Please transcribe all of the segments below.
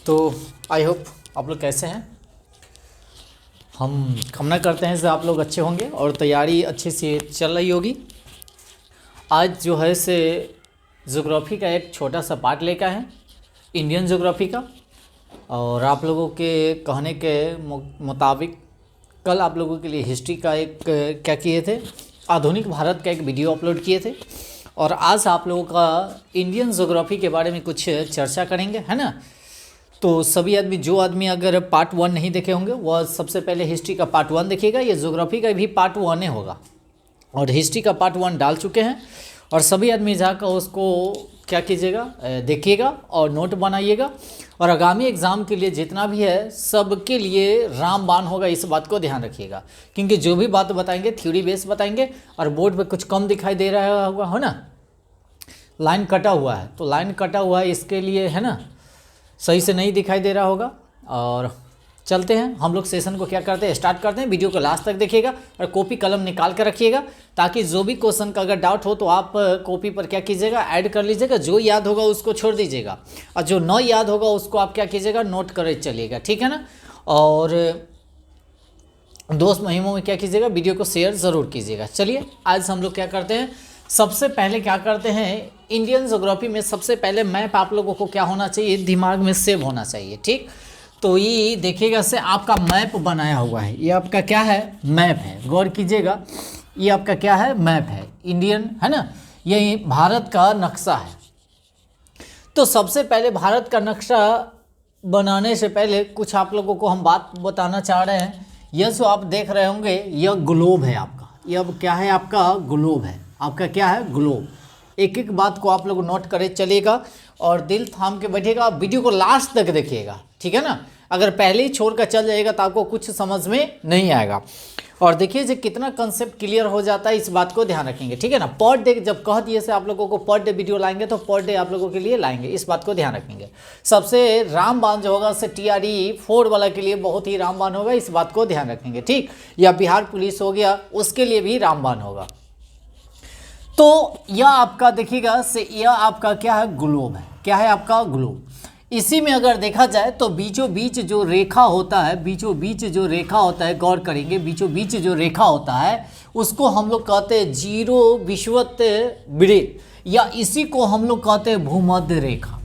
तो I hope आप लोग कैसे हैं। हम कामना करते हैं कि आप लोग अच्छे होंगे और तैयारी अच्छे से चल रही होगी। आज जो है से ज्योग्राफी का एक छोटा सा पार्ट लेकर है, इंडियन ज्योग्राफी का। और आप लोगों के कहने के मुताबिक कल आप लोगों के लिए हिस्ट्री का एक क्या किए थे, आधुनिक भारत का एक वीडियो अपलोड किए थे। और आज आप लोगों का इंडियन ज्योग्राफी के बारे में कुछ चर्चा करेंगे, है ना। तो सभी आदमी, जो आदमी अगर पार्ट 1 नहीं देखे होंगे वह सबसे पहले हिस्ट्री का पार्ट 1 देखिएगा। ये ज्योग्राफी का भी पार्ट 1 ही होगा और हिस्ट्री का पार्ट 1 डाल चुके हैं। और सभी आदमी जाकर उसको क्या कीजिएगा, देखिएगा और नोट बनाइएगा। और आगामी एग्ज़ाम के लिए जितना भी है सबके लिए रामबाण होगा, इस बात को ध्यान रखिएगा। क्योंकि जो भी बात बताएंगे थ्योरी बेस बताएंगे और बोर्ड पे कुछ कम दिखाई दे रहा होगा, है ना। लाइन कटा हुआ है तो लाइन कटा हुआ है, इसके लिए, है ना, सही से नहीं दिखाई दे रहा होगा। और चलते हैं हम लोग सेशन को क्या करते हैं, स्टार्ट करते हैं। वीडियो को लास्ट तक देखिएगा और कॉपी कलम निकाल कर रखिएगा, ताकि जो भी क्वेश्चन का अगर डाउट हो तो आप कॉपी पर क्या कीजिएगा, ऐड कर लीजिएगा। जो याद होगा उसको छोड़ दीजिएगा और जो न याद होगा उसको आप क्या कीजिएगा, नोट कर चलिएगा, ठीक है ना। और दोस्त महिमों में क्या कीजिएगा, वीडियो को शेयर ज़रूर कीजिएगा। चलिए आज हम लोग क्या करते हैं, सबसे पहले क्या करते हैं, इंडियन ज्योग्राफी में सबसे पहले मैप आप लोगों को क्या होना चाहिए, दिमाग में सेव होना चाहिए, ठीक। तो ये देखिएगा से आपका मैप बनाया हुआ है, ये आपका क्या है, मैप है। गौर कीजिएगा, ये आपका क्या है, मैप है, इंडियन, है ना। ये भारत का नक्शा है। तो सबसे पहले भारत का नक्शा बनाने से पहले कुछ आप लोगों को हम बात बताना चाह रहे हैं। यह जो आप देख रहे होंगे यह ग्लोब है आपका, यह अब क्या है, आपका ग्लोब है, आपका क्या है, ग्लोब। एक एक बात को आप लोग नोट करे चलिएगा और दिल थाम के बैठिएगा। वीडियो को लास्ट तक देखिएगा, ठीक है ना। अगर पहले ही छोड़ कर चल जाएगा तो आपको कुछ समझ में नहीं आएगा। और देखिए जो कितना कंसेप्ट क्लियर हो जाता है, इस बात को ध्यान रखेंगे, ठीक है ना। पर डे जब कह दिए से आप लोगों को पर डे वीडियो लाएंगे तो पर डे आप लोगों के लिए लाएंगे, इस बात को ध्यान रखेंगे। सबसे रामबाण जो होगा से TRE 4 वाला के लिए बहुत ही रामबाण होगा, इस बात को ध्यान रखेंगे, ठीक। या बिहार पुलिस हो गया, उसके लिए भी रामबाण होगा। तो यह आपका देखिएगा से यह आपका क्या है, ग्लोब है। क्या है आपका, ग्लोब। इसी में अगर देखा जाए तो बीचों बीच जो रेखा होता है, बीचों बीच जो रेखा होता है, गौर करेंगे, बीचों बीच जो रेखा होता है उसको हम लोग कहते हैं जीरो विषुवत वृत्त, या इसी को हम लोग कहते हैं भूमध्य रेखा।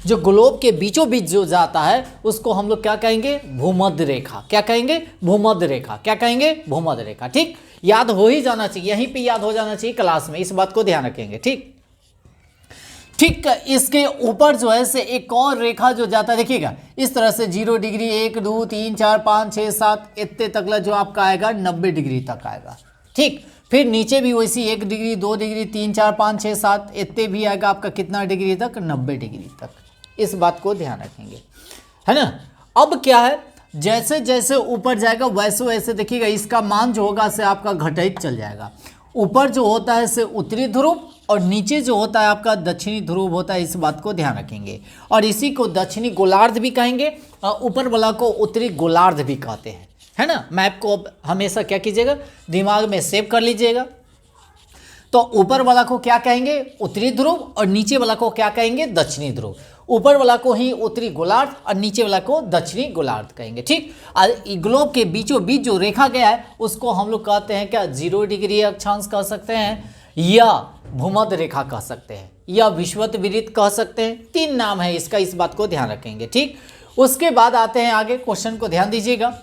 जो ग्लोब के बीचों बीच जो जाता है उसको हम लोग क्या कहेंगे, भूमध्य रेखा। क्या कहेंगे, भूमध्य रेखा। क्या कहेंगे, भूमध्य रेखा, ठीक। याद हो ही जाना चाहिए, यहीं पे याद हो जाना चाहिए क्लास में, इस बात को ध्यान रखेंगे, ठीक। ठीक, इसके ऊपर जो है से एक और रेखा जो जाता है, देखिएगा इस तरह से 0 डिग्री 1 2 3 4 5 6 7 इतने तकला जो आपका आएगा 90 डिग्री तक आएगा, ठीक। फिर नीचे भी वैसी 1 डिग्री 2 डिग्री 3 4 5 6 7 इतने भी आएगा आपका कितना डिग्री तक, 90 डिग्री तक। इस बात को ध्यान रखेंगे, है ना। अब क्या है, जैसे जैसे ऊपर जाएगा वैसे वैसे देखिएगा इसका मान जो होगा से आपका घटित चल जाएगा। ऊपर जो होता है से उत्तरी ध्रुव और नीचे जो होता है आपका दक्षिणी ध्रुव होता है, इस बात को ध्यान रखेंगे। और इसी को दक्षिणी गोलार्ध भी कहेंगे और ऊपर वाला को उत्तरी गोलार्ध भी कहते हैं, है ना। मैप को हमेशा क्या कीजिएगा, दिमाग में सेव कर लीजिएगा। तो ऊपर वाला को क्या कहेंगे, उत्तरी ध्रुव, और नीचे वाला को क्या कहेंगे, दक्षिणी ध्रुव। ऊपर वाला को ही उत्तरी गोलार्ध और नीचे वाला को दक्षिणी गोलार्ध कहेंगे, ठीक। और ग्लोब के बीचों बीच जो रेखा गया है उसको हम लोग कहते हैं क्या, 0 डिग्री अक्षांश कह सकते हैं, या भूमध्य रेखा कह सकते हैं, या विषुवत वृत्त कह सकते हैं। 3 नाम है इसका, इस बात को ध्यान रखेंगे, ठीक। उसके बाद आते हैं आगे, क्वेश्चन को ध्यान दीजिएगा।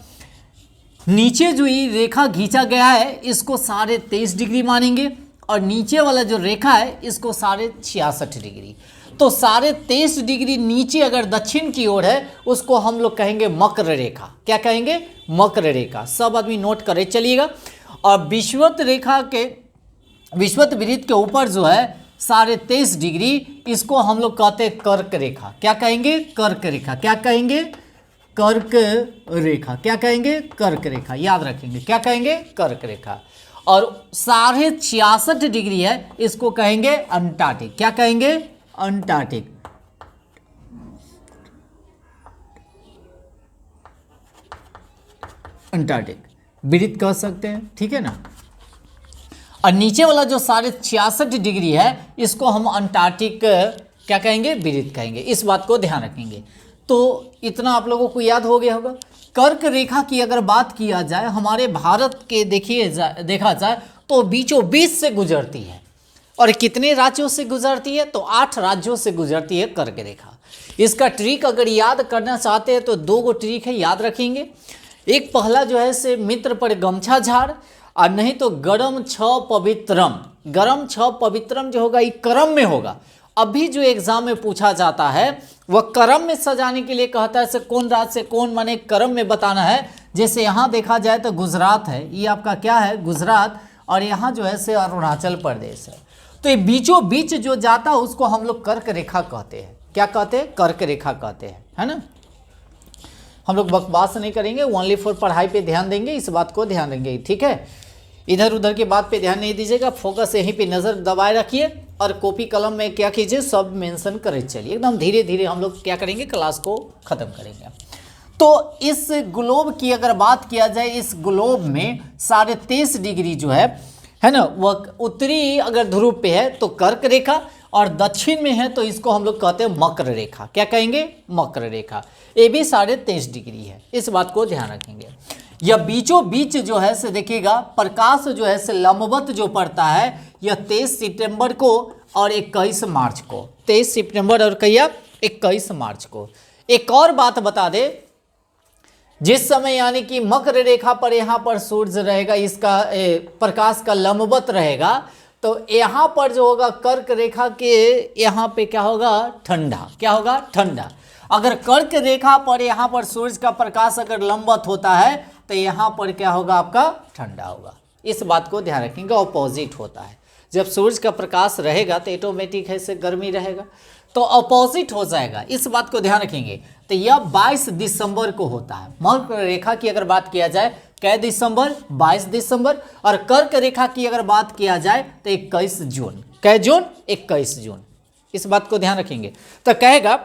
नीचे जो ये रेखा खींचा गया है इसको 23.5 डिग्री मानेंगे और नीचे वाला जो रेखा है इसको 66.5 डिग्री। तो 23.5 डिग्री नीचे अगर दक्षिण की ओर है उसको हम लोग कहेंगे मकर रेखा। क्या कहेंगे, मकर रेखा। सब आदमी नोट करे चलिएगा। और विषुवत रेखा के, विषुवत वृत्त के ऊपर जो है 23.5 डिग्री, इसको हम लोग कहते हैं कर्क रेखा। क्या कहेंगे, कर्क रेखा। क्या कहेंगे, कर्क रेखा। क्या कहेंगे, कर्क रेखा। याद रखेंगे, क्या कहेंगे, कर्क रेखा। और 66.5 डिग्री है, इसको कहेंगे अंटार्कटिक। क्या कहेंगे, अंटार्कटिक। अंटार्कटिक वृत्त कह सकते हैं, ठीक है ना। और नीचे वाला जो 66.5 डिग्री है इसको हम अंटार्कटिक क्या कहेंगे, वृत्त कहेंगे। इस बात को ध्यान रखेंगे। तो इतना आप लोगों को याद हो गया होगा। कर्क रेखा की अगर बात किया जाए हमारे भारत के देखा जाए तो बीचों बीच से गुजरती है। और कितने राज्यों से गुजरती है? तो 8 राज्यों से गुजरती है कर्क रेखा। इसका ट्रिक अगर याद करना चाहते हैं तो 2 ट्रिक है, याद रखेंगे। एक पहला जो है से मित्र पर गमछा झाड़, और नहीं तो गरम छ पवित्रम। गरम छ पवित्रम जो होगा ये क्रम में होगा। अभी जो एग्जाम में पूछा जाता है वह क्रम में सजाने के लिए कहता है, से कौन राज्य से कौन माने क्रम में बताना है। जैसे यहाँ देखा जाए तो गुजरात है, ये आपका क्या है? गुजरात। और यहाँ जो है से अरुणाचल प्रदेश है। तो ये बीचों बीच जो जाता है उसको हम लोग कर्क रेखा कहते हैं। क्या कहते हैं? कर्क रेखा कहते हैं, है ना। हम लोग बकवास नहीं करेंगे, ओनली फॉर पढ़ाई पे ध्यान देंगे, इस बात को ध्यान देंगे, ठीक है। इधर उधर की बात पे ध्यान नहीं दीजिएगा, फोकस यहीं पे नज़र दबाए रखिए और कॉपी कलम में क्या कीजिए, सब मेंशन करे चलिए। एकदम धीरे धीरे हम लोग क्या करेंगे, क्लास को ख़त्म करेंगे। तो इस ग्लोब की अगर बात किया जाए, इस ग्लोब में 23.5 डिग्री जो है ना, वह उत्तरी अगर ध्रुव पे है तो कर्क रेखा, और दक्षिण में है तो इसको हम लोग कहते हैं मकर रेखा। क्या कहेंगे? मकर रेखा। ये भी 23.5 डिग्री है, इस बात को ध्यान रखेंगे। यह बीचों बीच जो है से देखिएगा, प्रकाश जो है से लंबवत जो पड़ता है, यह 23 सितंबर को और 21 मार्च को। 23 सितंबर और कहिए 21 मार्च को। एक और बात बता दे, जिस समय यानी कि मकर रेखा पर यहाँ पर सूर्य रहेगा, इसका प्रकाश का लंबवत रहेगा, तो यहाँ पर जो होगा कर्क रेखा के यहाँ पे क्या होगा? ठंडा। क्या होगा? ठंडा। अगर कर्क रेखा पर यहाँ पर सूर्य का प्रकाश अगर लंबवत होता है तो यहाँ पर क्या होगा? आपका ठंडा होगा। इस बात को ध्यान रखेंगे, अपोजिट होता है। जब सूर्य का प्रकाश रहेगा तो ऑटोमेटिक है से गर्मी रहेगा, तो अपोजिट हो जाएगा, इस बात को ध्यान रखेंगे। तो यह 22 दिसंबर को होता है। मकर रेखा की अगर बात किया जाए कै दिसंबर? 22 दिसंबर। और कर्क रेखा की अगर बात किया जाए तो 21 जून। कै जून? 21 जून। इस बात को ध्यान रखेंगे। तो कहेगा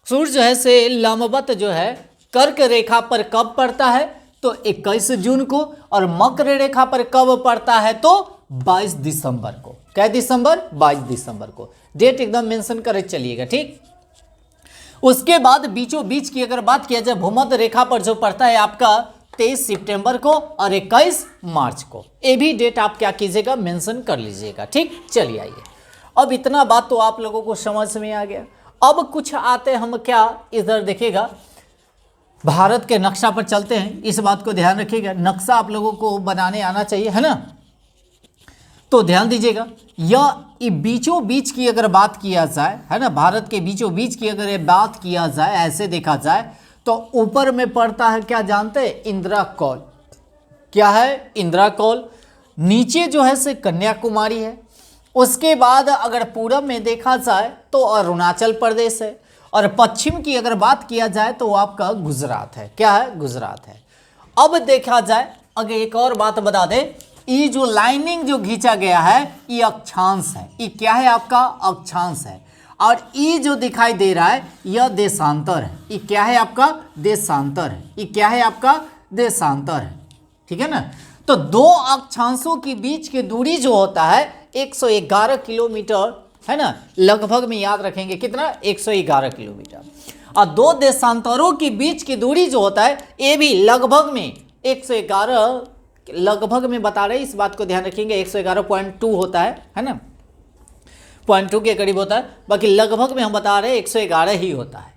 सूर्य जो है से लंबवत जो है कर्क रेखा पर कब पड़ता है? तो 21 जून को। और मकर रेखा पर कब पड़ता है? तो 22 दिसंबर को। कै दिसंबर? 22 दिसंबर को। डेट एकदम मेंशन करे चलिएगा, ठीक। उसके बाद बीचों बीच की अगर बात किया जाए, भूमध्य रेखा पर जो पड़ता है आपका 23 सितंबर को और 21 मार्च को। ये भी डेट आप क्या कीजिएगा? मेंशन कर लीजिएगा, ठीक। चलिए आइए, अब इतना बात तो आप लोगों को समझ में आ गया। अब कुछ आते हम क्या, इधर देखिएगा, भारत के नक्शा पर चलते हैं। इस बात को ध्यान रखिएगा, नक्शा आप लोगों को बनाने आना चाहिए, है ना। तो ध्यान दीजिएगा, यह बीचों बीच की अगर बात किया जाए, है ना, भारत के बीचों बीच की अगर ये बात किया जाए, ऐसे देखा जाए तो ऊपर में पड़ता है क्या जानते हैं? इंदिरा कौल। क्या है? इंदिरा कौल। नीचे जो है से कन्याकुमारी है। उसके बाद अगर पूरब में देखा जाए तो अरुणाचल प्रदेश है। और पश्चिम की अगर बात किया जाए तो आपका गुजरात है। क्या है? गुजरात है। अब देखा जाए, अगर एक और बात बता दें, ये जो लाइनिंग जो खींचा गया है ये अक्षांश है। ये क्या है? आपका अक्षांश है। और ये जो दिखाई दे रहा है यह देशांतर है। ये क्या है? आपका देशांतर है। ये क्या है? आपका देशांतर है, ठीक है ना। तो दो अक्षांशों के बीच की दूरी जो होता है 111 किलोमीटर, है ना, लगभग में याद रखेंगे कितना? 111 किलोमीटर। और दो देशांतरों के बीच की दूरी जो होता है ये भी लगभग में 111, लगभग में बता रहे हैं, इस बात को ध्यान रखेंगे। 111.2 होता है ना, 0.2 के करीब होता है। बाकी लगभग में हम बता रहे हैं 111 ही होता है।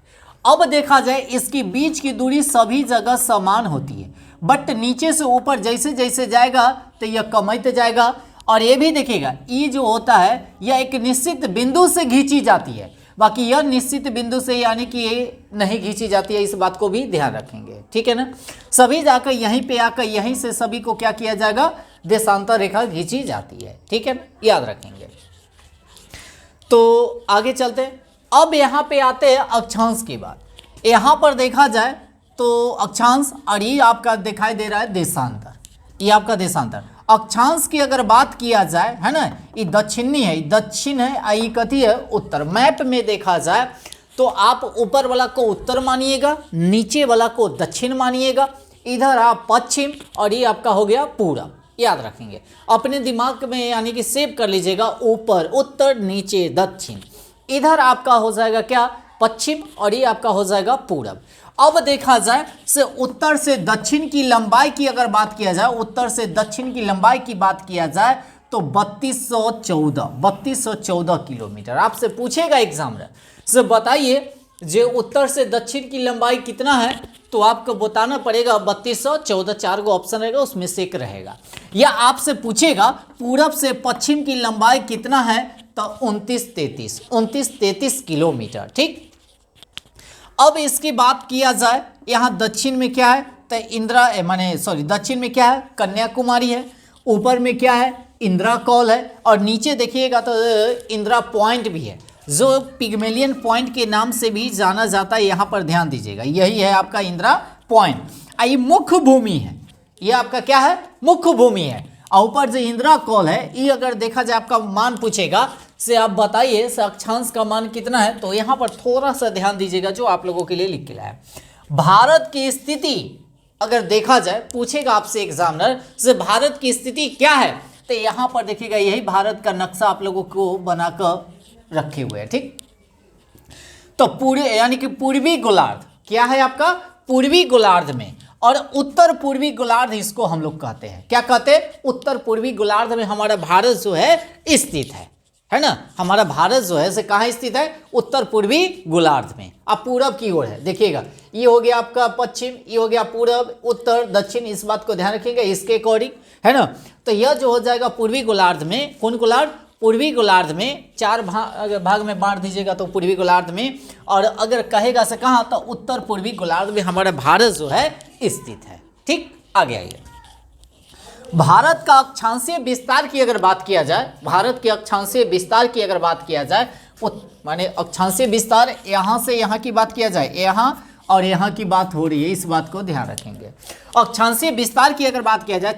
अब देखा जाए इसकी बीच की दूरी सभी जगह समान होती है, बट नीचे से ऊपर जैसे जैसे जाएगा तो यह कमते जाएगा। और ये भी देखिएगा, ये जो होता है यह एक निश्चित बिंदु से खींची जाती है, बाकी यह निश्चित बिंदु से यानी कि ये नहीं खींची जाती है। इस बात को भी ध्यान रखेंगे, ठीक है ना। सभी जाकर यहीं पे आकर यहीं से सभी को क्या किया जाएगा? देशांतर रेखा खींची जाती है, ठीक है ना, याद रखेंगे। तो आगे चलते हैं। अब यहाँ पे आते हैं अक्षांश की बात। यहाँ पर देखा जाए तो अक्षांश, और ये आपका दिखाई दे रहा है देशांतर, ये आपका देशांतर। अक्षांश की अगर बात किया जाए, है ना, ये दक्षिणी है, दक्षिण है, आई कथी है? उत्तर। मैप में देखा जाए तो आप ऊपर वाला को उत्तर मानिएगा, नीचे वाला को दक्षिण मानिएगा, इधर आप पश्चिम, और ये आपका हो गया पूरब। याद रखेंगे अपने दिमाग में, यानी कि सेव कर लीजिएगा, ऊपर उत्तर, नीचे दक्षिण। इधर आपका हो जाएगा क्या? पश्चिम और ये आपका हो जाएगा पूरब। अब देखा जाए से उत्तर से दक्षिण की लंबाई की अगर बात किया जाए, उत्तर से दक्षिण की लंबाई की बात किया जाए तो 3214 किलोमीटर। आपसे पूछेगा एग्जामिनर से बताइए जो उत्तर से दक्षिण की लंबाई कितना है, तो आपको बताना पड़ेगा 3214, 4 गो ऑप्शन रहेगा उसमें से एक रहेगा। या आपसे पूछेगा पूरब से पश्चिम की लंबाई कितना है, तो 2933 किलोमीटर। ठीक, अब इसकी बात किया जाए यहाँ दक्षिण में क्या है, तो दक्षिण में क्या है, कन्याकुमारी है, ऊपर में क्या है, इंदिरा कॉल है, और नीचे देखिएगा तो इंदिरा पॉइंट भी है, जो पिग्मेलियन पॉइंट के नाम से भी जाना जाता है। यहाँ पर ध्यान दीजिएगा, यही है आपका इंदिरा पॉइंट। ये मुख्य भूमि है, ये आपका क्या है, मुख्य भूमि है। और ऊपर जो इंदिरा कॉल है, ये अगर देखा जाए आपका मान पूछेगा से आप बताइए अक्षांश का मान कितना है, तो यहाँ पर थोड़ा सा ध्यान दीजिएगा जो आप लोगों के लिए लिख के लाया है। भारत की स्थिति अगर देखा जाए, पूछेगा आपसे एग्जामिनर से भारत की स्थिति क्या है, तो यहाँ पर देखिएगा यही भारत का नक्शा आप लोगों को बनाकर रखे हुए हैं। ठीक, तो पूरे यानी कि पूर्वी गोलार्ध क्या है आपका, पूर्वी गोलार्ध में, और उत्तर पूर्वी गोलार्ध इसको हम लोग कहते हैं। क्या कहते हैं, उत्तर पूर्वी गोलार्ध में हमारा भारत जो है स्थित है ना। हमारा भारत जो है से कहाँ स्थित है, उत्तर पूर्वी गोलार्ध में। अब पूरब की ओर है, देखिएगा ये हो गया आपका पश्चिम, ये हो गया पूरब, उत्तर, दक्षिण, इस बात को ध्यान रखिएगा इसके अकॉर्डिंग, है ना। तो यह जो हो जाएगा पूर्वी गोलार्ध में, कौन गोलार्ध, पूर्वी गोलार्ध में, 4 भाग में बांट दीजिएगा तो पूर्वी गोलार्ध में, और अगर कहेगा से कहाँ, तो उत्तर पूर्वी गोलार्ध में हमारा भारत जो है स्थित है। ठीक, आगे आइए। भारत का अक्षांशीय विस्तार की अगर बात किया जाए, भारत के अक्षांशीय विस्तार की अगर बात किया जाए, माने अक्षांशीय विस्तार यहाँ से यहाँ की बात किया जाए, यहाँ और यहाँ की बात हो रही है, इस बात को ध्यान रखेंगे। अक्षांशीय विस्तार की अगर बात किया जाए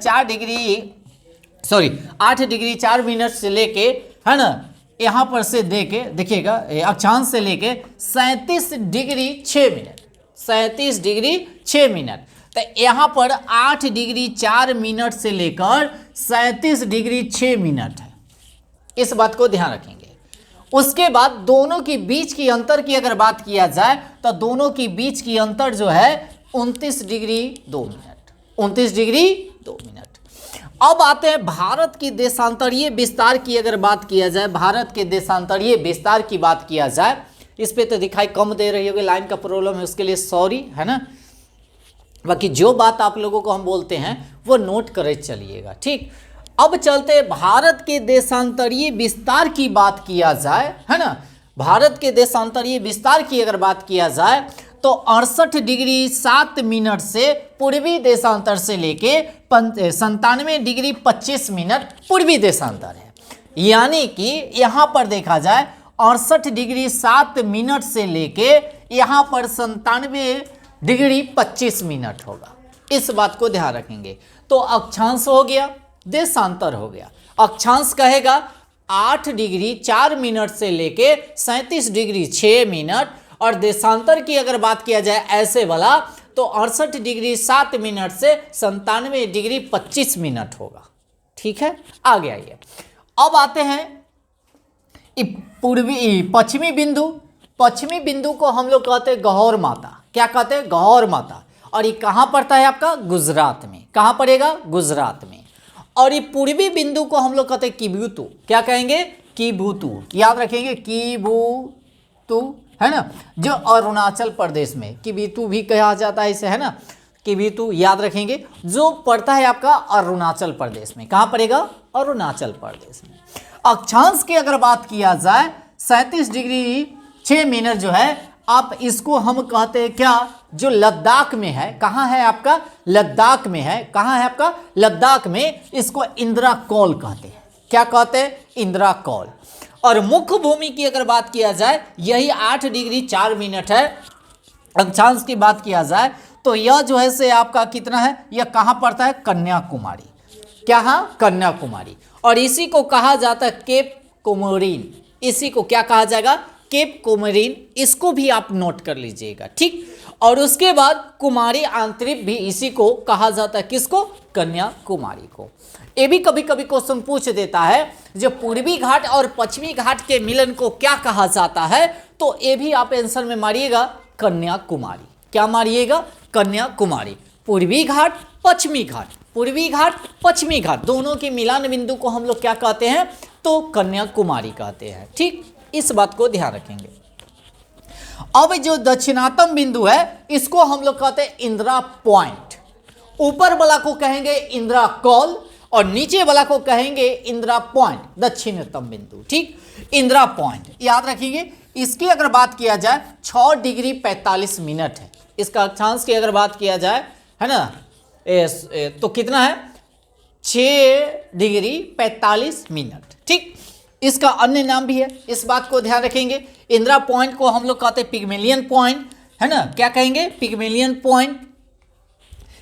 8 डिग्री 4 मिनट से लेके, है ना, यहाँ पर से देके देखिएगा अक्षांश से लेके 37 डिग्री 6 मिनट, 37 डिग्री 6 मिनट, तो यहाँ पर 8 डिग्री 4 मिनट से लेकर 37 डिग्री 6 मिनट है, इस बात को ध्यान रखेंगे। उसके बाद दोनों के बीच की अंतर की अगर बात किया जाए, तो दोनों के बीच की अंतर जो है 29 डिग्री 2 मिनट, 29 डिग्री 2 मिनट। अब आते हैं भारत की देशांतरीय विस्तार की अगर बात किया जाए, भारत के देशांतरीय विस्तार की बात किया जाए, इस पे तो दिखाई कम दे रही होगी, लाइन का प्रॉब्लम है, उसके लिए सॉरी, है ना। बाकी जो बात आप लोगों को हम बोलते हैं वो नोट करे चलिएगा। ठीक, अब चलते भारत के देशांतरीय विस्तार की बात किया जाए, है ना। भारत के देशांतरीय विस्तार की अगर बात किया जाए तो 68 डिग्री 7 मिनट से पूर्वी देशांतर से लेके 97 डिग्री 25 मिनट पूर्वी देशांतर है। यानी कि यहाँ पर देखा जाए 68 डिग्री 7 मिनट से लेके यहाँ पर 97 डिग्री 25 मिनट होगा, इस बात को ध्यान रखेंगे। तो अक्षांश हो गया, देशांतर हो गया। अक्षांश कहेगा 8 डिग्री 4 मिनट से लेके 37 डिग्री 6 मिनट, और देशांतर की अगर बात किया जाए ऐसे वाला तो 68 डिग्री 7 मिनट से 97 डिग्री 25 मिनट होगा। ठीक है, आगे आइए। अब आते हैं पश्चिमी बिंदु। पश्चिमी बिंदु को हम लोग कहते हैं गौर माता। क्या कहते हैं, गौर माता। और ये कहाँ पड़ता है आपका, गुजरात में। कहाँ पड़ेगा, गुजरात में। और ये पूर्वी बिंदु को हम लोग कहते हैं किबुतु। क्या कहेंगे, किबुतु, याद रखेंगे, किबुतु, है ना, जो अरुणाचल प्रदेश में किबुतु भी कहा जाता है इसे, है ना, किबुतु याद रखेंगे, जो पड़ता है आपका अरुणाचल प्रदेश में। कहाँ पड़ेगा, अरुणाचल प्रदेश में। अक्षांश की अगर बात किया जाए 37 डिग्री 6 मिनट जो है, आप इसको हम कहते हैं क्या, जो लद्दाख में है। कहाँ है आपका, लद्दाख में है। कहाँ है आपका, लद्दाख में। इसको इंदिरा कॉल कहते हैं। क्या कहते हैं, इंदिरा कॉल। और मुख्य भूमि की अगर बात किया जाए, यही 8 डिग्री 4 मिनट है। अक्षांश की बात किया जाए तो यह जो है से आपका कितना है, यह कहाँ पड़ता है, कन्याकुमारी। क्या है, कन्याकुमारी। और इसी को कहा जाता है केप कोमोरिन। इसी को क्या कहा जाएगा, केप कोमोरिन। इसको भी आप नोट कर लीजिएगा। ठीक, और उसके बाद कुमारी आंतरिक भी इसी को कहा जाता है, किसको, कन्याकुमारी को। ये भी कभी कभी क्वेश्चन पूछ देता है, जो पूर्वी घाट और पश्चिमी घाट के मिलन को क्या कहा जाता है, तो ये भी आप आंसर में मारिएगा कन्याकुमारी। क्या मारिएगा? कन्याकुमारी। पूर्वी घाट पश्चिमी घाट, पूर्वी घाट पश्चिमी घाट दोनों के मिलान बिंदु को हम लोग क्या कहते हैं? तो कन्याकुमारी कहते हैं। ठीक, इस बात को ध्यान रखेंगे। अब जो दक्षिणातम बिंदु है इसको हम लोग कहते हैं इंदिरा पॉइंट। ऊपर वाला को कहेंगे इंदिरा कॉल और नीचे वाला को कहेंगे इंदिरा पॉइंट, दक्षिणतम बिंदु। ठीक, इंदिरा पॉइंट याद रखिए। इसकी अगर बात किया जाए 6 डिग्री 45 मिनट है। इसका अक्षांश की अगर बात किया जाए, है ना, तो कितना है? 6 डिग्री 45 मिनट। ठीक, इसका अन्य नाम भी है, इस बात को ध्यान रखेंगे। इंदिरा पॉइंट को हम लोग कहते हैं पिग्मेलियन पॉइंट, है ना, क्या कहेंगे? पिग्मेलियन पॉइंट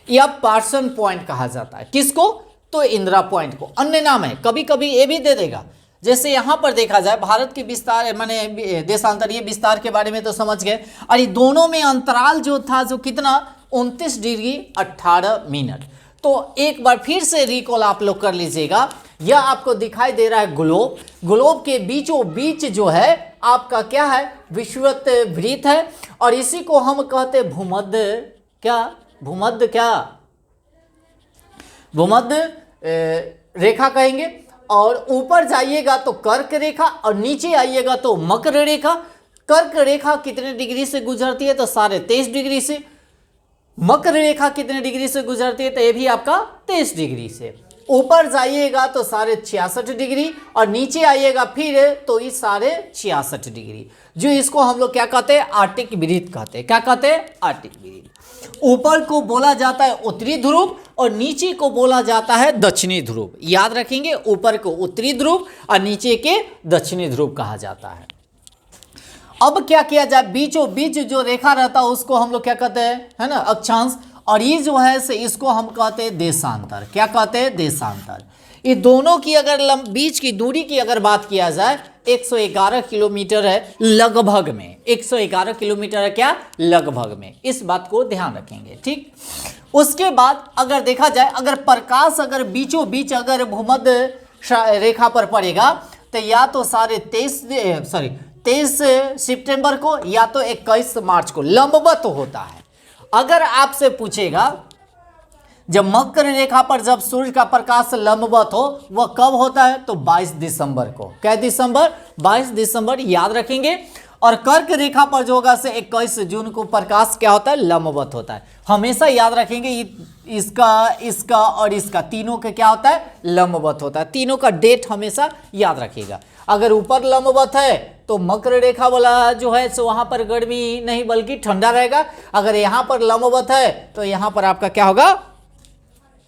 या पार्सन पॉइंट कहा जाता है। किसको? तो इंदिरा पॉइंट को। अन्य नाम है, कभी कभी ये भी दे देगा। जैसे यहां पर देखा जाए भारत के विस्तार माने देशांतरीय विस्तार के बारे में तो समझ गए, और ये दोनों में अंतराल जो था जो कितना? 29 डिग्री 18 मिनट। तो एक बार फिर से रिकॉल आप लोग कर लीजिएगा। यह आपको दिखाई दे रहा है ग्लोब, ग्लोब के बीचों बीच जो है आपका क्या है? विषुवत वृत्त है, और इसी को हम कहते हैं भूमध्य क्या? भूमध्य क्या? भूमध्य रेखा कहेंगे। और ऊपर जाइएगा तो कर्क रेखा और नीचे आइएगा तो मकर रेखा। कर्क रेखा कितने डिग्री से गुजरती है? तो 23.5 डिग्री से। मकर रेखा कितने डिग्री से गुजरती है? तो ये भी आपका 23 डिग्री से। ऊपर जाइएगा तो 66.5 डिग्री और नीचे आइएगा फिर तो ये 66.5 डिग्री, जो इसको हम लोग क्या कहते हैं? आर्टिक वृत्त कहते हैं। क्या कहते हैं? आर्टिक वृत्त। ऊपर को बोला जाता है उत्तरी ध्रुव और नीचे को बोला जाता है दक्षिणी ध्रुव। याद रखेंगे, ऊपर को उत्तरी ध्रुव और नीचे के दक्षिणी ध्रुव कहा जाता है। अब क्या किया जाए? बीचों बीच जो रेखा रहता है उसको हम लोग क्या कहते हैं? है ना, अक्षांश। और ये जो है से इसको हम कहते हैं देशांतर। क्या कहते हैं? देशांतर। ये दोनों की अगर बीच की दूरी की अगर बात किया जाए 111 किलोमीटर है लगभग में। 111 किलोमीटर है क्या? लगभग में। इस बात को ध्यान रखेंगे। ठीक, उसके बाद अगर देखा जाए, अगर प्रकाश अगर बीचों बीच अगर भूमध्य रेखा पर पड़ेगा तो या तो 23 सितंबर को या तो 21 मार्च को लंबवत होता है। अगर आपसे पूछेगा जब मकर रेखा पर जब सूर्य का प्रकाश लंबवत हो वह कब होता है? तो 22 दिसंबर को। क्या दिसंबर? 22 दिसंबर याद रखेंगे। और कर्क रेखा पर जो होगा से 21 जून को प्रकाश क्या होता है? लंबवत होता है। हमेशा याद रखेंगे इसका और इसका तीनों का क्या होता है? लंबवत होता है। तीनों का डेट हमेशा याद रखिएगा। अगर ऊपर लंबवत है तो मकर रेखा वाला जो है सो वहां पर गर्मी नहीं बल्कि ठंडा रहेगा। अगर यहां पर लंबवत है तो यहां पर आपका क्या होगा?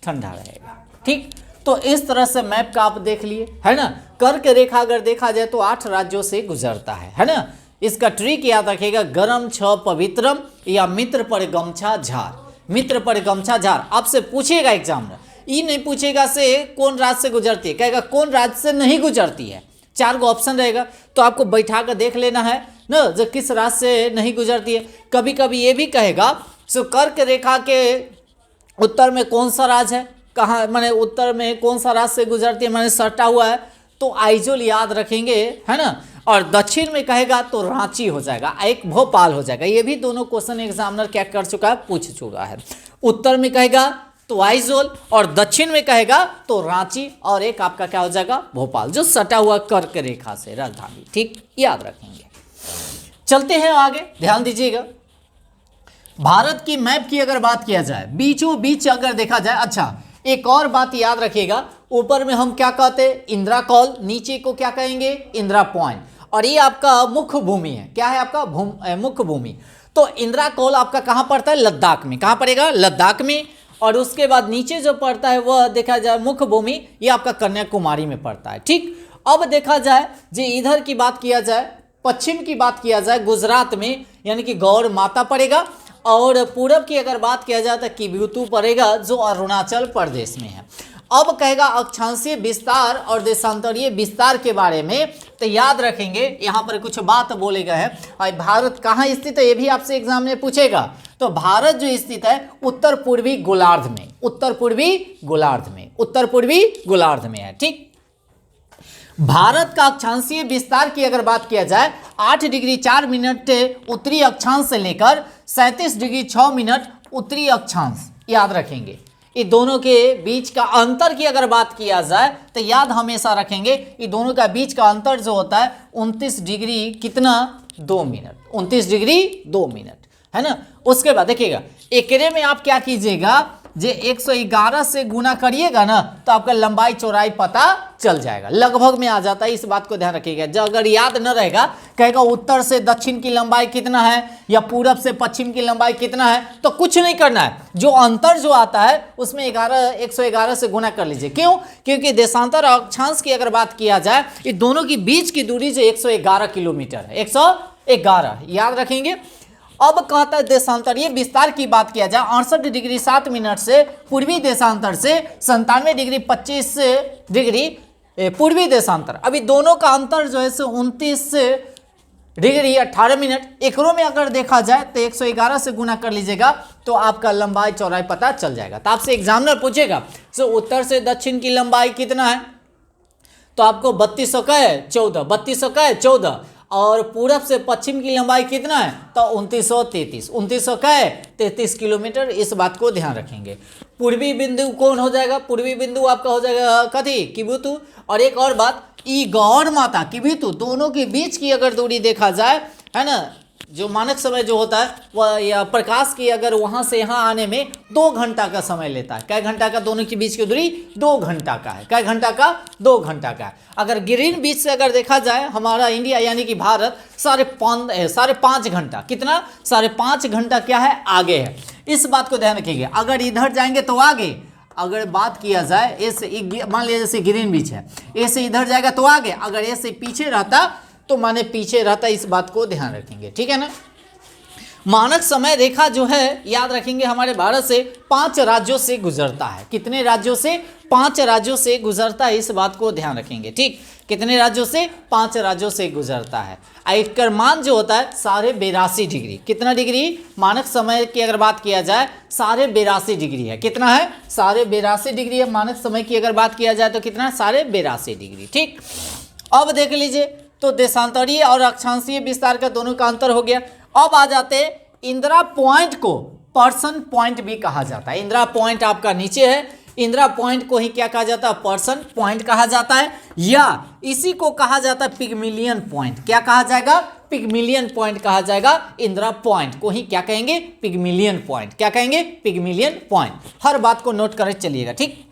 ठंडा रहेगा। ठीक, तो इस तरह से मैप का आप देख लिए, है ना। कर्क रेखा अगर देखा जाए तो 8 राज्यों से गुजरता है ना। इसका ट्रिक याद रखिएगा, गरम छ पवित्रम या मित्र पर गमछा झार। मित्र पर गमछा झार आपसे पूछेगा एग्जामिनर, ये नहीं पूछेगा से कौन राज्य से गुजरती है, कहेगा कौन राज्य से नहीं गुजरती है। 4 गो ऑप्शन रहेगा तो आपको बैठा कर देख लेना है ना, जो किस राज्य से नहीं गुजरती है। कभी कभी ये भी कहेगा सो कर्क रेखा के उत्तर में कौन सा राज्य है, कहाँ माने उत्तर में कौन सा राज्य से गुजरती है, माने सटा हुआ है तो आइजोल याद रखेंगे, है ना। और दक्षिण में कहेगा तो रांची हो जाएगा, एक भोपाल हो जाएगा। ये भी दोनों क्वेश्चन एग्जामिनर क्या कर चुका है, पूछ चुका है। उत्तर में कहेगा तो आइजोल और दक्षिण में कहेगा तो रांची और एक आपका क्या हो जाएगा, भोपाल, जो सटा हुआ कर्क रेखा से राजधानी। ठीक, याद रखेंगे। चलते हैं आगे, ध्यान दीजिएगा। भारत की मैप की अगर बात किया जाए, बीचों बीच अगर देखा जाए, अच्छा एक और बात याद रखिएगा, ऊपर में हम क्या कहते हैं, इंदिरा कॉल, नीचे को क्या कहेंगे, इंदिरा पॉइंट, और ये आपका मुख्य भूमि है। क्या है आपका मुख्य भूमि। तो इंदिरा कॉल आपका कहाँ पड़ता है, लद्दाख में। कहाँ पड़ेगा, लद्दाख में। और उसके बाद नीचे जो पड़ता है वह देखा जाए मुख्य भूमि, ये आपका कन्याकुमारी में पड़ता है। ठीक, अब देखा जाए जो इधर की बात किया जाए, पश्चिम की बात किया जाए, गुजरात में यानी कि गौर माता पड़ेगा। और पूरब की अगर बात किया जाए तो किब्यूतू पड़ेगा, जो अरुणाचल प्रदेश में है। अब कहेगा अक्षांशीय विस्तार और देशांतरीय विस्तार के बारे में, तो याद रखेंगे यहाँ पर कुछ बात बोले गए हैं। और भारत कहाँ स्थित है ये भी आपसे एग्जाम में पूछेगा। तो भारत जो स्थित है उत्तर पूर्वी गोलार्ध में, उत्तर पूर्वी गोलार्ध में, उत्तर पूर्वी गोलार्ध में है। ठीक, भारत का अक्षांशीय विस्तार की अगर बात किया जाए 8 डिग्री 4 मिनट उत्तरी अक्षांश से लेकर 37 डिग्री 6 मिनट उत्तरी अक्षांश, याद रखेंगे। ये दोनों के बीच का अंतर की अगर बात किया जाए तो याद हमेशा रखेंगे, ये दोनों का बीच का अंतर जो होता है 29 डिग्री कितना 2 मिनट, 29 डिग्री 2 मिनट, है ना। उसके बाद देखिएगा एकरे में आप क्या कीजिएगा, जे 111 से गुना करिएगा ना तो आपका लंबाई चौड़ाई पता चल जाएगा, लगभग में आ जाता है। इस बात को ध्यान रखिएगा, जो अगर याद न रहेगा कहेगा उत्तर से दक्षिण की लंबाई कितना है या पूरब से पश्चिम की लंबाई कितना है, तो कुछ नहीं करना है, जो अंतर जो आता है उसमें 111 से गुना कर लीजिए। क्यों? क्योंकि देशांतर और अक्षांश की अगर बात किया जाए ये दोनों के बीच की दूरी जो 111 किलोमीटर है, 111 याद रखेंगे। अब कहता है देशांतरीय विस्तार की बात किया जाए 68 डिग्री 7 मिनट से पूर्वी देशांतर से 97 डिग्री 25 डिग्री पूर्वी देशांतर, अभी दोनों का अंतर जो है 29 डिग्री 18 मिनट। एकरों में अगर देखा जाए तो 111 से गुना कर लीजिएगा तो आपका लंबाई चौड़ाई पता चल जाएगा। तो आपसे एग्जामिनर पूछेगा तो उत्तर से दक्षिण की लंबाई कितना है, तो आपको 3200 का है 14, 3200 का है 14, और पूरब से पश्चिम की लंबाई कितना है तो 2933, 2900 का है 33 किलोमीटर। इस बात को ध्यान रखेंगे। पूर्वी बिंदु कौन हो जाएगा, पूर्वी बिंदु आपका हो जाएगा कथी किबुतु। और एक और बात ई गौर माता किबुतु, दोनों के बीच की अगर दूरी देखा जाए, है ना, जो मानक समय जो होता है वह या प्रकाश की अगर वहाँ से यहाँ आने में 2 घंटा का समय लेता है। कै घंटा का, दोनों के बीच की दूरी 2 घंटा का है। कै घंटा का, 2 घंटा का है। अगर ग्रीन बीच से अगर देखा जाए हमारा इंडिया यानी कि भारत 5.5 घंटा, कितना 5.5 घंटा क्या है आगे है। इस बात को ध्यान रखिएगा। अगर इधर जाएंगे तो आगे, अगर बात किया जाए ए से, मान लीजिए जैसे ग्रीन बीच है, ए से इधर जाएगा तो आगे, अगर ए से पीछे रहता तो माने पीछे रहता। इस बात को ध्यान रखेंगे, ठीक है ना। मानक समय रेखा जो है याद रखेंगे हमारे भारत से 5 राज्यों से गुजरता है। कितने राज्यों से? 5 राज्यों से गुजरता है। इस बात को ध्यान रखेंगे, ठीक। कितने राज्यों से? 5 राज्यों से गुजरता है। इसका मान जो होता है 82.5 डिग्री, कितना डिग्री मानक समय की अगर बात किया जाए 82.5 डिग्री है। कितना है? 82.5 डिग्री है मानक समय की अगर बात किया जाए तो कितना 82.5 डिग्री, ठीक। अब देख लीजिए तो देशांतरीय और अक्षांशीय विस्तार का दोनों का अंतर हो गया। अब आ जाते हैं इंदिरा पॉइंट को पर्सन पॉइंट भी कहा जाता है। इंदिरा पॉइंट आपका नीचे है, इंदिरा पॉइंट को ही क्या कहा जाता है? पर्सन पॉइंट कहा जाता है, या इसी को कहा जाता है पिगमिलियन पॉइंट। क्या कहा जाएगा? पिगमिलियन पॉइंट कहा जाएगा। इंदिरा पॉइंट को ही क्या कहेंगे? पिगमिलियन पॉइंट। क्या कहेंगे? पिगमिलियन पॉइंट। हर बात को नोट कर चलिएगा, ठीक।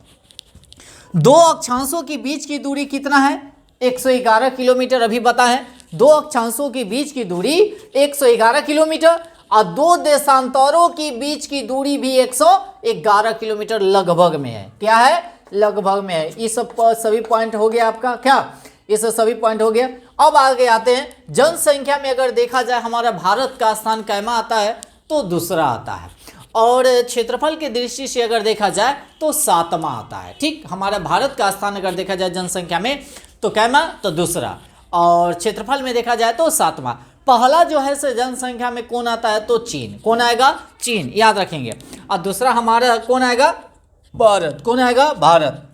2 अक्षांशों के बीच की दूरी कितना है? 111 किलोमीटर अभी बता है। 2 अक्षांशों के बीच की दूरी 111 किलोमीटर और 2 देशांतरों के बीच की दूरी भी 111 किलोमीटर लगभग में है। क्या है? लगभग में है। ये सब सभी पॉइंट हो गया आपका, क्या ये सब सभी पॉइंट हो गया। अब आगे आते हैं जनसंख्या में अगर देखा जाए हमारा भारत का स्थान कैमा आता है तो दूसरा आता है, और क्षेत्रफल की दृष्टि से अगर देखा जाए तो 7वां आता है, ठीक। हमारा भारत का स्थान अगर देखा जाए जनसंख्या में तो कैमा तो दूसरा, और क्षेत्रफल में देखा जाए तो 7वां। पहला जो है से जनसंख्या में कौन आता है तो चीन। कौन आएगा? चीन, याद रखेंगे। और दूसरा हमारा कौन आएगा? भारत। कौन आएगा? भारत।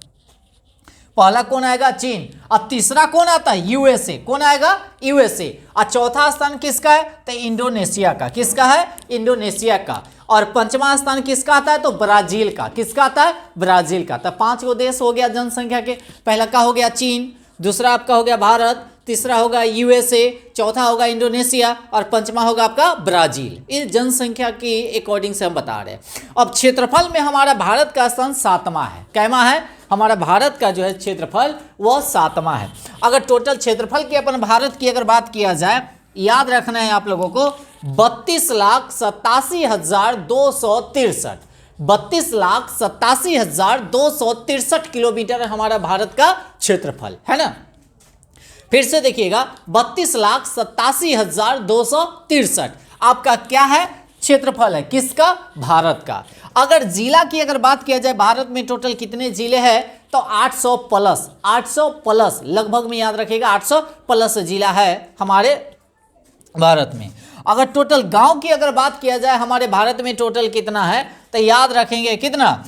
पहला कौन आएगा? चीन। और तीसरा कौन आता है? यूएसए। कौन आएगा? यूएसए। और चौथा स्थान किसका है तो इंडोनेशिया का। किसका है? इंडोनेशिया का। और 5वां स्थान किसका आता है तो ब्राजील का। किसका आता है? ब्राजील का। तो 5 गो देश हो गया जनसंख्या के। पहला का हो गया चीन, दूसरा आपका हो गया भारत, तीसरा होगा यूएसए, चौथा होगा इंडोनेशिया और 5वां होगा आपका ब्राजील। इस जनसंख्या की अकॉर्डिंग से हम बता रहे हैं। अब क्षेत्रफल में हमारा भारत का स्थान 7वां है। कैमा है? हमारा भारत का जो है क्षेत्रफल वह 7वां है। अगर टोटल क्षेत्रफल की अपन भारत की अगर बात किया जाए, याद रखना है आप लोगों को 32,87,263, 32,87,263 किलोमीटर हमारा भारत का क्षेत्रफल है ना। फिर से देखिएगा 32,87,263 आपका क्या है? क्षेत्रफल है। किसका? भारत का। अगर जिला की अगर बात किया जाए भारत में टोटल कितने जिले हैं तो 800 प्लस लगभग में याद रखिएगा 800 प्लस जिला है हमारे भारत में। अगर टोटल गांव की अगर बात किया जाए हमारे भारत में टोटल कितना है तो याद रखेंगे कितना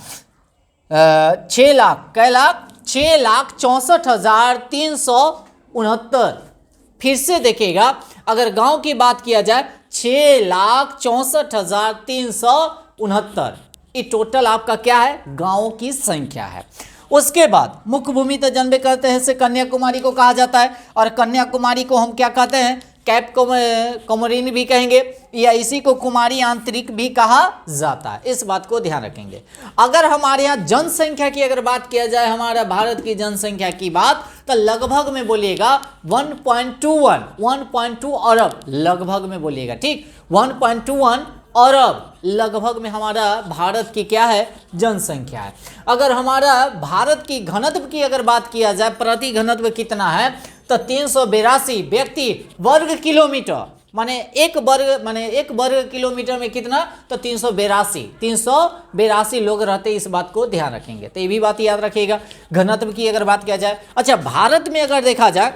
6 लाख, कै लाख 6,64,369। फिर से देखिएगा, अगर गांव की बात किया जाए 6,64,369, ये टोटल आपका क्या है, गांवों की संख्या है। उसके बाद मुख्य भूमि तो जानबे करते हैं से कन्याकुमारी को कहा जाता है, और कन्याकुमारी को हम क्या कहते हैं, कैप कोमोरिन भी कहेंगे, या इसी को कुमारी आंतरिक भी कहा जाता है। इस बात को ध्यान रखेंगे। अगर हमारे यहाँ जनसंख्या की अगर बात किया जाए, हमारा भारत की जनसंख्या की बात, तो लगभग में बोलिएगा 1.2 अरब, लगभग में बोलिएगा, ठीक, 1.21 अरब लगभग में हमारा भारत की क्या है, जनसंख्या है। अगर हमारा भारत की घनत्व की अगर बात किया जाए, प्रति घनत्व कितना है, तो 382 व्यक्ति वर्ग किलोमीटर, माने एक वर्ग किलोमीटर में कितना, तो 382 लोग रहते हैं। इस बात को ध्यान रखेंगे, तो ये भी बात याद रखिएगा घनत्व की अगर बात किया जाए। अच्छा, भारत में अगर देखा जाए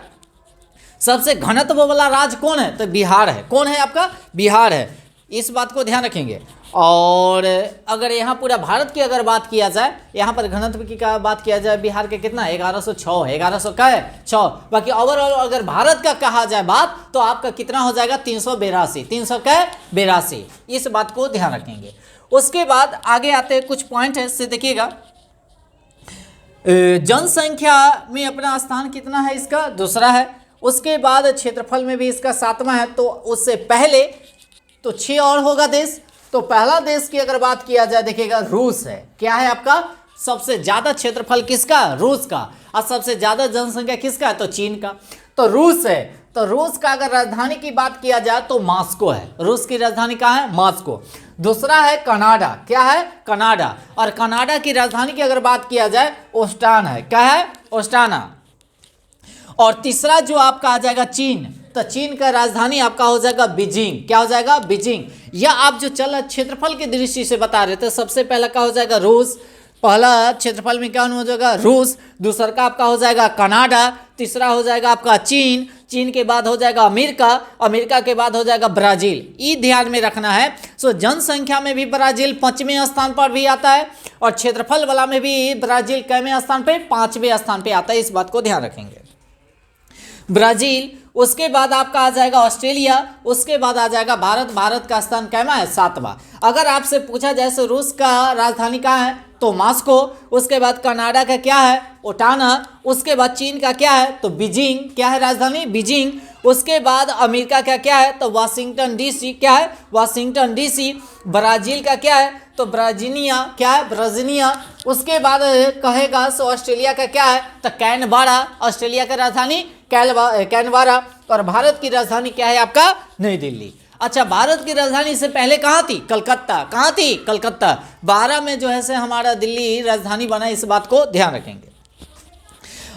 सबसे घनत्व वाला राज्य कौन है, तो बिहार है। कौन है आपका, बिहार है। इस बात को ध्यान रखेंगे। और अगर यहाँ पूरा भारत की अगर बात किया जाए, यहाँ पर घनत्व की का बात किया जाए, बिहार के कितना 1106 है, 1100 का है 6। बाकी ओवरऑल अगर भारत का कहा जाए बात, तो आपका कितना हो जाएगा 382। इस बात को ध्यान रखेंगे। उसके बाद आगे आते हैं कुछ पॉइंट है, इससे देखिएगा। जनसंख्या में अपना स्थान कितना है, इसका दूसरा है। उसके बाद क्षेत्रफल में भी इसका 7वां है। तो उससे पहले तो 6 और होगा देश। तो पहला देश की अगर बात किया जाए, देखिएगा रूस है। क्या है आपका, सबसे ज्यादा क्षेत्रफल किसका, रूस का। और सबसे ज्यादा जनसंख्या किसका है, तो चीन का। तो रूस है। तो रूस का अगर राजधानी की बात किया जाए तो मॉस्को है। रूस की राजधानी कहाँ है, मॉस्को। दूसरा है कनाडा। क्या है, कनाडा। और कनाडा की राजधानी की अगर बात किया जाए, ओस्टान है। क्या है, ओस्टाना। और तीसरा जो आपका आ जाएगा चीन। तो चीन का राजधानी आपका हो जाएगा बीजिंग। क्या हो जाएगा, बीजिंग। या आप जो चल क्षेत्रफल की दृष्टि से बता रहे थे, सबसे पहला का हो जाएगा रूस। पहला क्षेत्रफल में क्या हो जाएगा, रूस। दूसरा का आपका हो जाएगा कनाडा। तीसरा हो जाएगा आपका चीन। चीन के बाद हो जाएगा अमेरिका। अमेरिका के बाद हो जाएगा ब्राजील। ये ध्यान में रखना है। सो जनसंख्या में भी ब्राजील 5वें स्थान पर भी आता है, और क्षेत्रफल वाला में भी ब्राजील कैवें स्थान पे, 5वें स्थान पे आता है। इस बात को ध्यान रखेंगे, ब्राजील। उसके बाद आपका आ जाएगा ऑस्ट्रेलिया। उसके बाद आ जाएगा भारत। भारत का स्थान कैमा है, 7वां। अगर आपसे पूछा जैसे रूस का राजधानी कहाँ है, तो मॉस्को। उसके बाद कनाडा का क्या है, ओटाना। उसके बाद चीन का क्या है, तो बीजिंग। क्या है राजधानी, बीजिंग। उसके बाद अमेरिका का क्या है, तो वाशिंगटन डीसी। क्या है, वाशिंगटन डीसी। ब्राजील का क्या है, तो ब्राजीनिया। क्या है, ब्राजीनिया। उसके बाद कहेगा सो ऑस्ट्रेलिया का क्या है, तो कैनबरा। ऑस्ट्रेलिया का राजधानी कैनबरा। और भारत की राजधानी क्या है आपका, नई दिल्ली। अच्छा, भारत की राजधानी से पहले कहाँ थी, कलकत्ता। कहाँ थी, कलकत्ता। 12 में जो है से हमारा दिल्ली राजधानी बना। इस बात को ध्यान रखेंगे।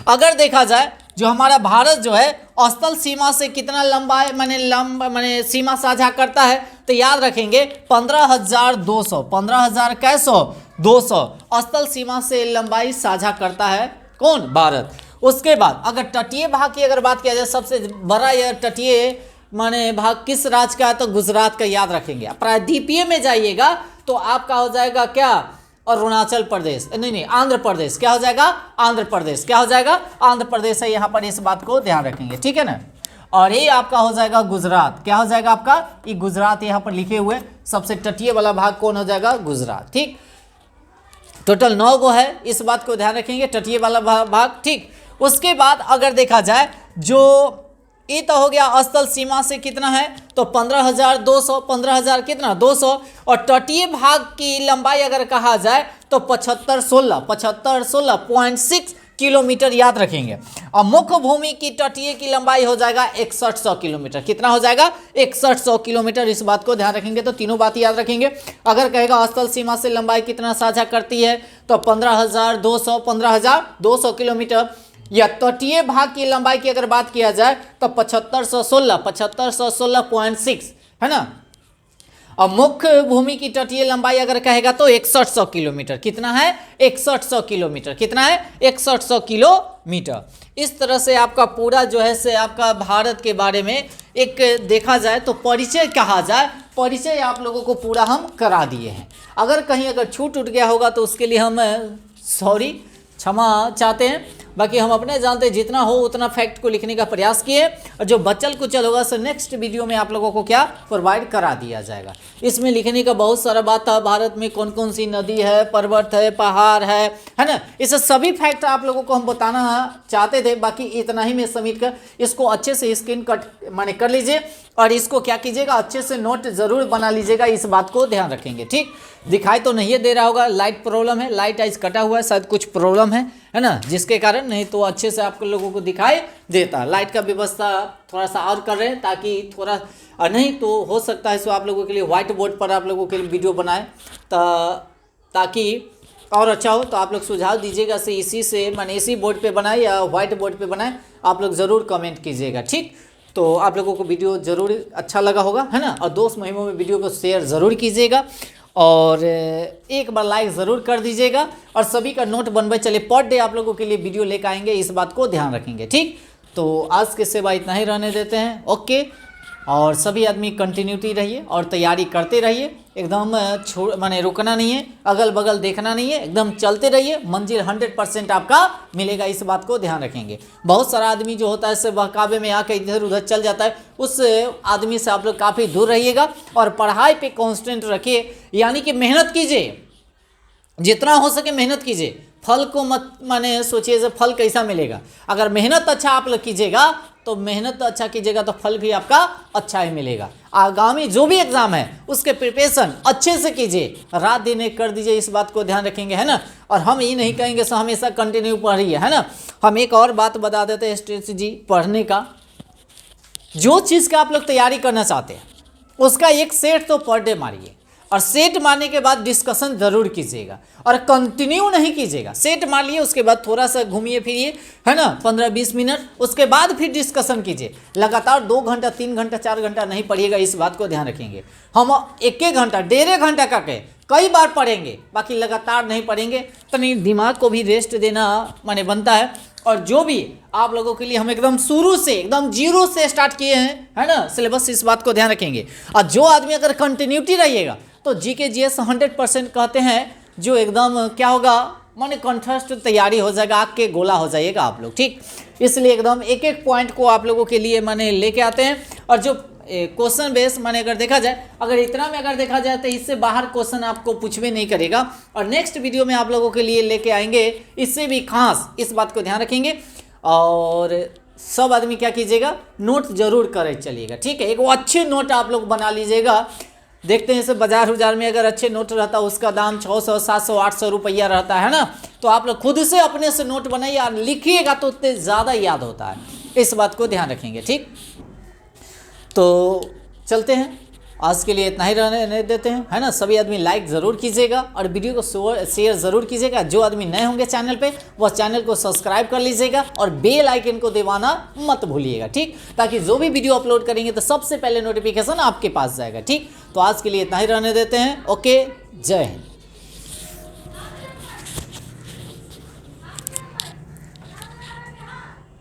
अगर देखा जाए जो हमारा भारत जो है स्थल सीमा से कितना लंबा है, माने सीमा साझा करता है, तो याद रखेंगे 15,200। 15,000 कैसो 200 स्थल सीमा से लंबाई साझा करता है कौन, भारत। उसके बाद अगर तटीय भाग की अगर बात किया जाए, सबसे बड़ा यह तटीय माने भाग किस राज्य का है, तो गुजरात का। याद रखेंगे। प्रायद्वीपीय में जाइएगा तो आपका हो जाएगा क्या, अरुणाचल प्रदेश, नहीं आंध्र प्रदेश। क्या हो जाएगा, आंध्र प्रदेश। क्या हो जाएगा, आंध्र प्रदेश है यहाँ पर। इस बात को ध्यान रखेंगे, ठीक है ना। और ये आपका हो जाएगा गुजरात। क्या हो जाएगा आपका, ये गुजरात यहाँ पर लिखे हुए। सबसे तटीय वाला भाग कौन हो जाएगा, गुजरात। ठीक, टोटल 9 गो है। इस बात को ध्यान रखेंगे, तटीय वाला भाग। ठीक, उसके बाद अगर देखा जाए जो ये तो हो गया स्थल सीमा से कितना है, तो 15,200। 15,000 कितना, 200। और तटीय भाग की लंबाई अगर कहा जाए तो 7516.6 किलोमीटर। याद रखेंगे। और मुख्य भूमि की तटीय की लंबाई हो जाएगा 6100 किलोमीटर। कितना हो जाएगा, 6100 किलोमीटर। इस बात को ध्यान रखेंगे। तो तीनों बात याद रखेंगे। अगर कहेगा स्थल सीमा से लंबाई कितना साझा करती है, तो 15,200 किलोमीटर। या तटीय भाग की लंबाई की अगर बात किया जाए तो 7516.6 है ना। और मुख्य भूमि की तटीय लंबाई अगर कहेगा तो 6100 किलोमीटर। कितना है, 6100 किलोमीटर। कितना है, 6100 किलोमीटर। इस तरह से आपका पूरा जो है से आपका भारत के बारे में एक देखा जाए तो परिचय कहा जाए, परिचय आप लोगों को पूरा हम करा दिए हैं। अगर कहीं अगर छूट उठ गया होगा तो उसके लिए हम सॉरी, क्षमा चाहते हैं। बाकी हम अपने जानते हैं जितना हो उतना फैक्ट को लिखने का प्रयास किए, और जो बचल कुचल होगा सो नेक्स्ट वीडियो में आप लोगों को क्या प्रोवाइड करा दिया जाएगा। इसमें लिखने का बहुत सारा बात था, भारत में कौन कौन सी नदी है, पर्वत है, पहाड़ है ना, इसे सभी फैक्ट आप लोगों को हम बताना चाहते थे। बाकी इतना ही मैं सबमिट कर इसको अच्छे से स्क्रीन कट माने कर लीजिए, और इसको क्या कीजिएगा अच्छे से नोट जरूर बना लीजिएगा, इस बात को ध्यान रखेंगे। ठीक, दिखाई तो नहीं दे रहा होगा, लाइट प्रॉब्लम है, लाइट आज कटा हुआ है, शायद कुछ प्रॉब्लम है ना, जिसके कारण नहीं तो अच्छे से आप लोगों को दिखाई देता। लाइट का व्यवस्था थोड़ा सा और कर रहे हैं ताकि थोड़ा, और नहीं तो हो सकता है सो आप लोगों के लिए व्हाइट बोर्ड पर आप लोगों के लिए वीडियो बनाए ताकि और अच्छा हो। तो आप लोग सुझाव दीजिएगा से इसी से माने इसी बोर्ड पे बनाए या व्हाइट बोर्ड पे बनाए, आप लोग ज़रूर कमेंट कीजिएगा। ठीक, तो आप लोगों को वीडियो ज़रूर अच्छा लगा होगा, है ना, और दोस्त महिमों में वीडियो को शेयर ज़रूर कीजिएगा, और एक बार लाइक ज़रूर कर दीजिएगा, और सभी का नोट बनवाए चलिए, पर डे आप लोगों के लिए वीडियो लेकर आएंगे, इस बात को ध्यान रखेंगे। ठीक, तो आज के सेवा इतना ही रहने देते हैं। ओके, और सभी आदमी कंटिन्यूटी रहिए और तैयारी करते रहिए, एकदम छोड़ माने रुकना नहीं है, अगल बगल देखना नहीं है, एकदम चलते रहिए, मंजिल 100% आपका मिलेगा, इस बात को ध्यान रखेंगे। बहुत सारा आदमी जो होता है से बहकावे में आकर इधर उधर चल जाता है, उस आदमी से आप लोग काफ़ी दूर रहिएगा, और पढ़ाई पे कॉन्स्टेंट रखिए, यानी कि मेहनत कीजिए, जितना हो सके मेहनत कीजिए, फल को मत माने सोचिए से फल कैसा मिलेगा। अगर मेहनत अच्छा आप लोग कीजिएगा तो मेहनत अच्छा कीजिएगा तो फल भी आपका अच्छा ही मिलेगा। आगामी जो भी एग्जाम है उसके प्रिपरेशन अच्छे से कीजिए, रात दिन एक कर दीजिए, इस बात को ध्यान रखेंगे, है ना। और हम ये नहीं कहेंगे सो हमेशा कंटिन्यू पढ़िए, है ना। हम एक और बात बता देते हैं स्ट्रेटजी पढ़ने का, जो चीज़ का आप लोग तैयारी करना चाहते हैं उसका एक सेट तो पर डे मारिए, और सेट मारने के बाद डिस्कशन जरूर कीजिएगा, और कंटिन्यू नहीं कीजिएगा। सेट मार लिए उसके बाद थोड़ा सा घूमिए फिरिए, है ना, 15-20 मिनट, उसके बाद फिर डिस्कशन कीजिए। लगातार 2 घंटा 3 घंटा 4 घंटा नहीं पढ़िएगा, इस बात को ध्यान रखेंगे। हम 1-1 घंटा 1.5 घंटा करके कई बार पढ़ेंगे, बाकी लगातार नहीं पढ़ेंगे, तो नहीं दिमाग को भी रेस्ट देना माने बनता है। और जो भी आप लोगों के लिए हम एकदम शुरू से एकदम जीरो से स्टार्ट किए हैं, है ना, सिलेबस, इस बात को ध्यान रखेंगे। और जो आदमी अगर कंटिन्यूटी रहिएगा तो जीके जीएस 100% कहते हैं, जो एकदम क्या होगा माने कंठस्थ तैयारी हो जाएगा, आग के गोला हो जाइएगा आप लोग। ठीक, इसलिए एकदम एक एक पॉइंट को आप लोगों के लिए माने लेके आते हैं, और जो क्वेश्चन बेस माने अगर देखा जाए, अगर इतना में अगर देखा जाए तो इससे बाहर क्वेश्चन आपको पूछ भी नहीं करेगा, और नेक्स्ट वीडियो में आप लोगों के लिए लेके आएंगे इससे भी खास, इस बात को ध्यान रखेंगे। और सब आदमी क्या कीजिएगा, नोट जरूर करे चलिएगा। ठीक है, एक वो अच्छे नोट आप लोग बना लीजिएगा। देखते हैं जैसे बाजार में अगर अच्छे नोट रहता है उसका दाम 600 700 800 रुपया रहता है ना, तो आप लोग खुद से अपने से नोट बनाइए और लिखिएगा तो उतने ज़्यादा याद होता है, इस बात को ध्यान रखेंगे। ठीक, तो चलते हैं, आज के लिए इतना ही रहने देते हैं, है ना। सभी आदमी लाइक ज़रूर कीजिएगा और वीडियो को शेयर ज़रूर कीजिएगा। जो आदमी नए होंगे चैनल पे वह चैनल को सब्सक्राइब कर लीजिएगा और बेल आइकन को दबाना मत भूलिएगा, ठीक, ताकि जो भी वीडियो अपलोड करेंगे तो सबसे पहले नोटिफिकेशन आपके पास जाएगा। ठीक, तो आज के लिए इतना ही रहने देते हैं। ओके, जय हिंद।